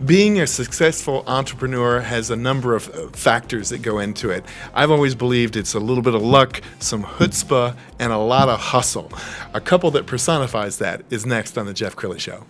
Being a successful entrepreneur has a number of factors that go into it. I've always believed it's a little bit of luck, some chutzpah, and a lot of hustle. A couple that personifies that is next on the Jeff Crilley Show.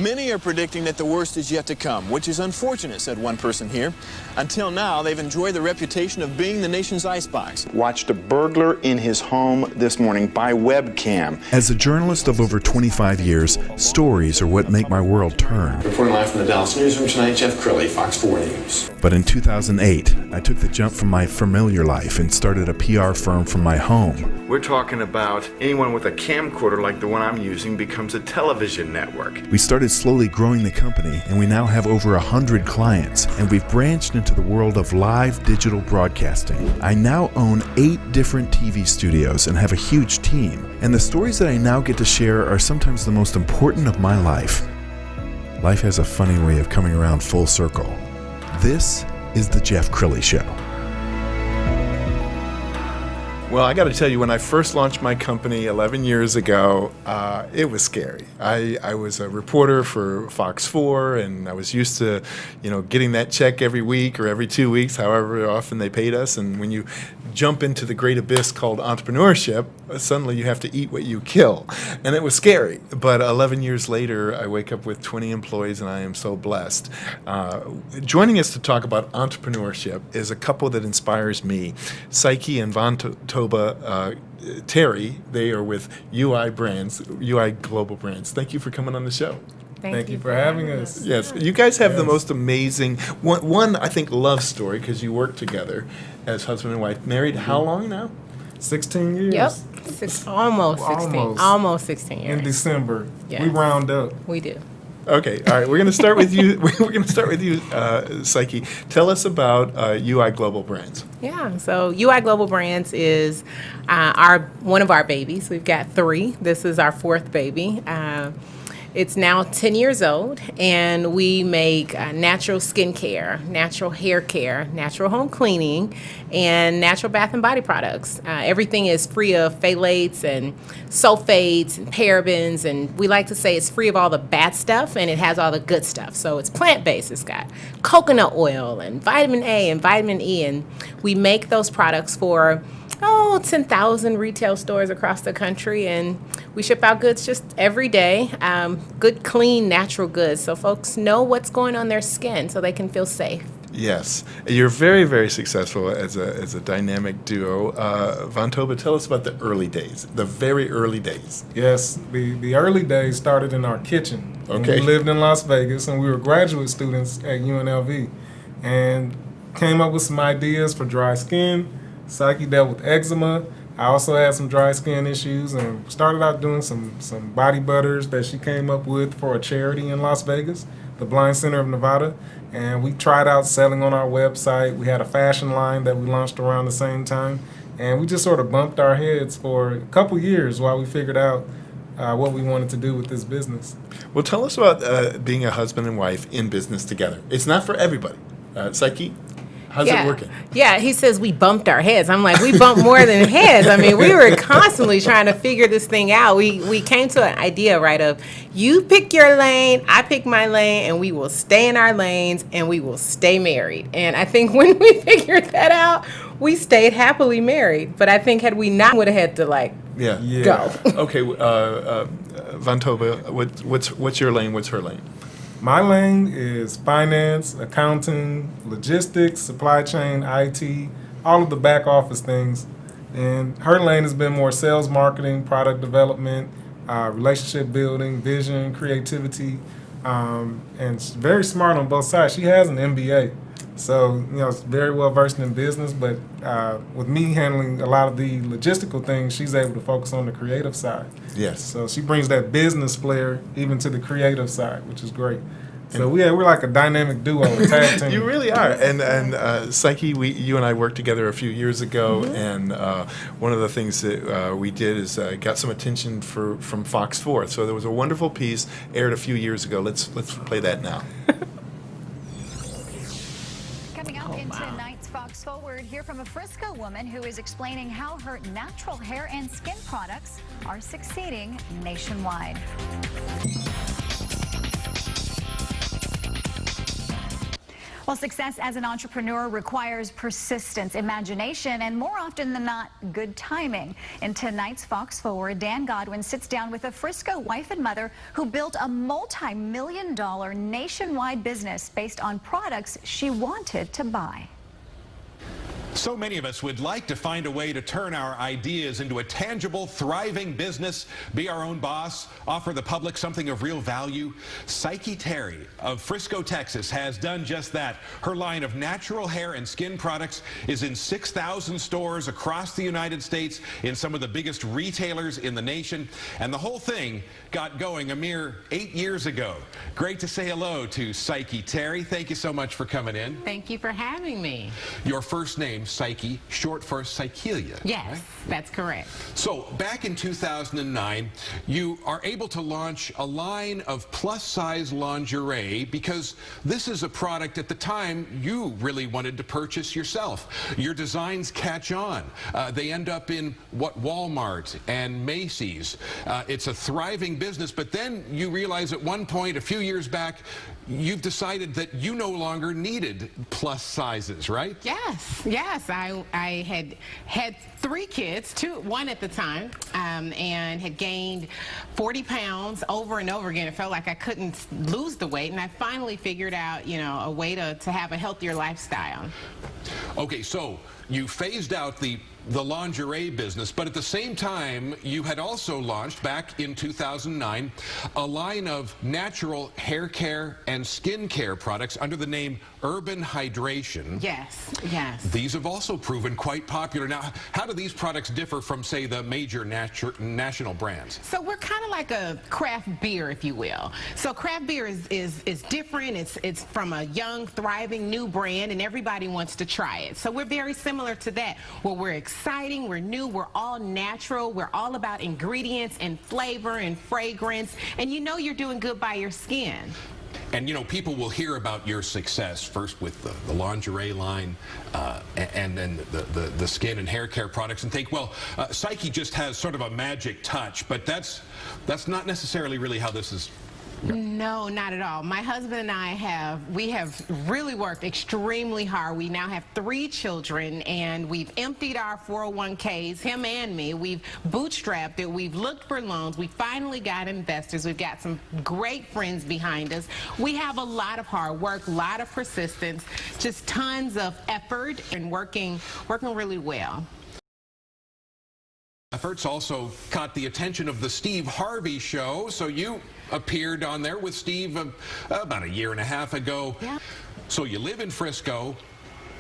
Many are predicting that the worst is yet to come, which is unfortunate, said one person here. Until now, they've enjoyed the reputation of being the nation's icebox. Watched a burglar in his home this morning by webcam. As a journalist of over 25 years, stories are what make my world turn. Reporting live from the Dallas newsroom tonight, Jeff Crilley, Fox 4 News. But in 2008, I took the jump from my familiar life and started a PR firm from my home. We're talking about anyone with a camcorder like the one I'm using becomes a television network. We started slowly growing the company, and we now have over 100 clients, and we've branched into the world of live digital broadcasting. I now own 8 different TV studios and have a huge team, and the stories that I now get to share are sometimes the most important of my life. Life has a funny way of coming around full circle. This is the Jeff Crilley Show. Well, I got to tell you, when I first launched my company 11 years ago, it was scary. I was a reporter for Fox 4, and I was used to, getting that check every week or every 2 weeks, however often they paid us. And when you jump into the great abyss called entrepreneurship, suddenly you have to eat what you kill. And it was scary. But 11 years later, I wake up with 20 employees, and I am so blessed. Joining us to talk about entrepreneurship is a couple that inspires me, Psyche and Vontoba. Terry. They are with UI Global Brands. Thank you for coming on the show. Thank you for having us. Yes, you guys have the most amazing one. I think love story because you work together as husband and wife. Married how long now? 16 years. Yep, almost 16 years. In December, Yes. we round up. We do. Okay, all right. We're going to start with you. We're going to start with you, Psyche. Tell us about UI Global Brands. Yeah, so UI Global Brands is one of our babies. We've got 3. This is our 4th baby. It's now 10 years old, and we make natural skincare, natural hair care, natural home cleaning, and natural bath and body products. Everything is free of phthalates and sulfates and parabens, and we like to say it's free of all the bad stuff, and it has all the good stuff. So it's plant-based. It's got coconut oil and vitamin A and vitamin E, and we make those products for 10,000 retail stores across the country, and we ship out goods just every day. Good, clean, natural goods, so folks know what's going on their skin so they can feel safe. Yes, you're very, very successful as a dynamic duo. Vontoba, tell us about the early days, the very early days. Yes, the early days started in our kitchen. Okay. We lived in Las Vegas, and we were graduate students at UNLV, and came up with some ideas for dry skin. Psyche dealt with eczema. I also had some dry skin issues, and started out doing some body butters that she came up with for a charity in Las Vegas, the Blind Center of Nevada. And we tried out selling on our website. We had a fashion line that we launched around the same time. And we just sort of bumped our heads for a couple years while we figured out what we wanted to do with this business. Well, tell us about being a husband and wife in business together. It's not for everybody. Psyche? How's it working? Yeah, he says we bumped our heads. I'm like, we bumped more than heads. I mean, we were constantly trying to figure this thing out. We came to an idea, right, of you pick your lane, I pick my lane, and we will stay in our lanes, and we will stay married. And I think when we figured that out, we stayed happily married. But I think had we not, would have had to, go. Okay, Vontoba, what's your lane? What's her lane? My lane is finance, accounting, logistics, supply chain, IT, all of the back office things. And her lane has been more sales, marketing, product development, relationship building, vision, creativity, and she's very smart on both sides. She has an MBA, so it's very well versed in business. But with me handling a lot of the logistical things, she's able to focus on the creative side. Yes. So she brings that business flair even to the creative side, which is great. So we're like a dynamic duo, a tag team. You really are. And Psyche, you and I worked together a few years ago, and one of the things that we did is got some attention from Fox 4. So there was a wonderful piece aired a few years ago. Let's play that now. hear from a Frisco woman who is explaining how her natural hair and skin products are succeeding nationwide. Well, success as an entrepreneur requires persistence, imagination, and more often than not, good timing. In tonight's Fox Forward, Dan Godwin sits down with a Frisco wife and mother who built a multi-million-dollar nationwide business based on products she wanted to buy. So many of us would like to find a way to turn our ideas into a tangible, thriving business, be our own boss, offer the public something of real value. Psyche Terry of Frisco, Texas has done just that. Her line of natural hair and skin products is in 6,000 stores across the United States, in some of the biggest retailers in the nation. And the whole thing got going a mere 8 years ago. Great to say hello to Psyche Terry. Thank you so much for coming in. Thank you for having me. Your first name, Psyche, short for Psychelia. Yes, right? That's correct. So back in 2009, you are able to launch a line of plus-size lingerie because this is a product at the time you really wanted to purchase yourself. Your designs catch on. They end up in Walmart and Macy's. It's a thriving business, but then you realize at one point, a few years back, you've decided that you no longer needed plus sizes, right? Yes. I had 3 kids, one at the time, and had gained 40 pounds over and over again. It felt like I couldn't lose the weight, and I finally figured out, a way to have a healthier lifestyle. Okay, so you phased out the lingerie business, but at the same time, you had also launched back in 2009 a line of natural hair care and skin care products under the name Urban Hydration. Yes. These have also proven quite popular. Now, how do these products differ from, say, the major national brands? So we're kind of like a craft beer, if you will. So craft beer is different. It's from a young, thriving, new brand, and everybody wants to try it. So we're very similar to that. Well, we're exciting, we're new, we're all natural, we're all about ingredients and flavor and fragrance, and you're doing good by your skin. And people will hear about your success first with the lingerie line and then the skin and hair care products and think, well, Psyche just has sort of a magic touch, but that's not necessarily really how this is. No, not at all. My husband and I have really worked extremely hard. We now have 3 children, and we've emptied our 401ks, him and me. We've bootstrapped it. We've looked for loans. We finally got investors. We've got some great friends behind us. We have a lot of hard work, a lot of persistence, just tons of effort, and working really well. Efforts also caught the attention of the Steve Harvey Show, so you appeared on there with Steve about a year and a half ago. Yeah. So you live in Frisco,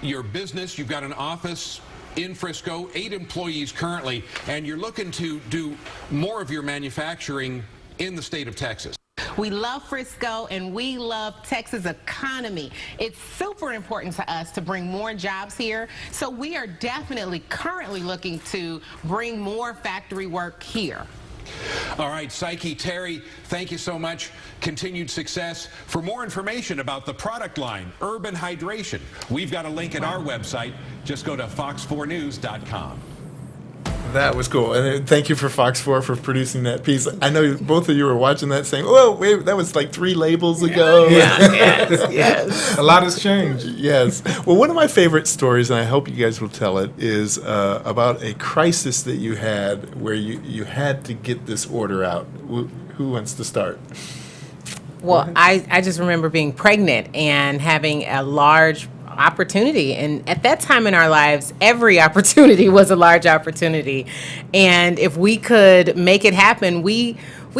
your business, you've got an office in Frisco, 8 employees currently, and you're looking to do more of your manufacturing in the state of Texas. We love Frisco, and we love Texas economy. It's super important to us to bring more jobs here, so we are definitely currently looking to bring more factory work here. All right, Psyche Terry, thank you so much. Continued success. For more information about the product line, Urban Hydration, we've got a link at our website. Just go to fox4news.com. That was cool. And thank you for Fox 4 for producing that piece. I know both of you were watching that saying, oh, wait, that was like 3 labels ago. Yes. A lot has changed. Yes. Well, one of my favorite stories, and I hope you guys will tell it, is about a crisis that you had where you had to get this order out. Who wants to start? Well, I just remember being pregnant and having a large opportunity, and at that time in our lives, every opportunity was a large opportunity, and if we could make it happen, we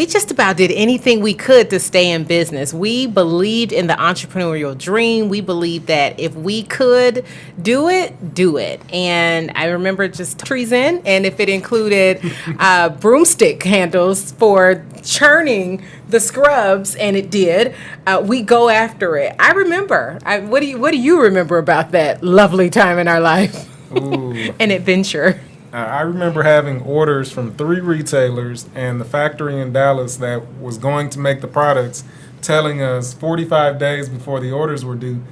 just about did anything we could to stay in business. We believed in the entrepreneurial dream. We believed that if we could do it. And I remember just trees in, and if it included broomstick handles for churning the scrubs, and it did, we go after it. I remember. What do you remember about that lovely time in our life? An adventure. I remember having orders from 3 retailers and the factory in Dallas that was going to make the products telling us 45 days before the orders were due,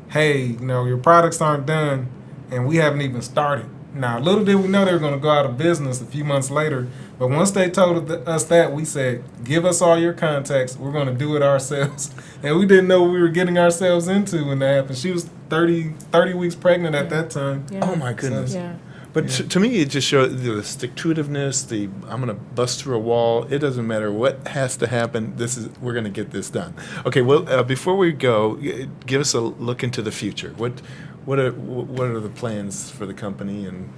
hey, your products aren't done. and we haven't even started. Now, little did we know they were going to go out of business a few months later, but once they told us that, we said, give us all your contacts, we're going to do it ourselves. And we didn't know what we were getting ourselves into when that happened. She was 30 weeks pregnant at that time. Yeah. Oh, my goodness. Yeah. But to me, it just shows the stick-to-itiveness, I'm going to bust through a wall. It doesn't matter what has to happen. We're going to get this done. Okay, well, before we go, give us a look into the future. What are the plans for the company, and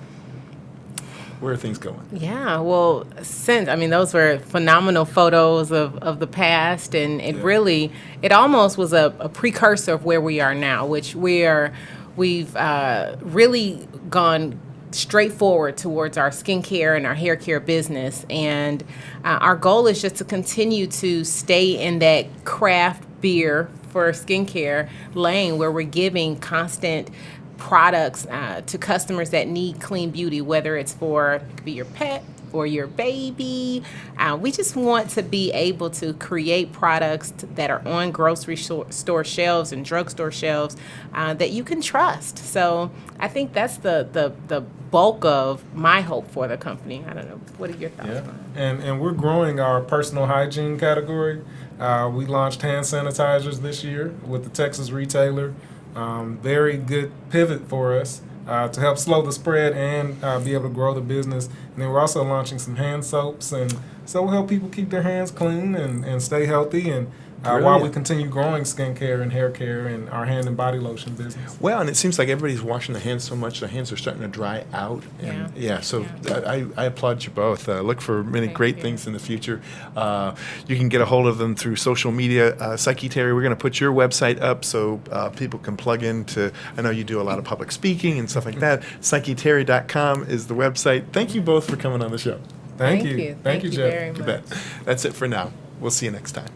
where are things going? Yeah, well, those were phenomenal photos of the past, and it almost was a precursor of where we are now, which we've really gone straight forward towards our skincare and our hair care business. And our goal is just to continue to stay in that craft beer for skincare lane where we're giving constant products to customers that need clean beauty, whether it's for your pet or your baby. We just want to be able to create products that are on grocery store shelves and drugstore shelves that you can trust. So I think that's the bulk of my hope for the company. I don't know. What are your thoughts on it? And we're growing our personal hygiene category. We launched hand sanitizers this year with the Texas retailer. Very good pivot for us to help slow the spread and be able to grow the business. And then we're also launching some hand soaps, and so we'll help people keep their hands clean and stay healthy, and while we continue growing skincare and hair care and our hand and body lotion business. Well, and it seems like everybody's washing their hands so much, their hands are starting to dry out. And I applaud you both. Look for many great things in the future. You can get a hold of them through social media. Psyche Terry, we're going to put your website up so people can plug into, I know you do a lot of public speaking and stuff like that. PsycheTerry.com is the website. Thank you both for coming on the show. Thank you. Thank you, Jeff. very much. You bet. That's it for now. We'll see you next time.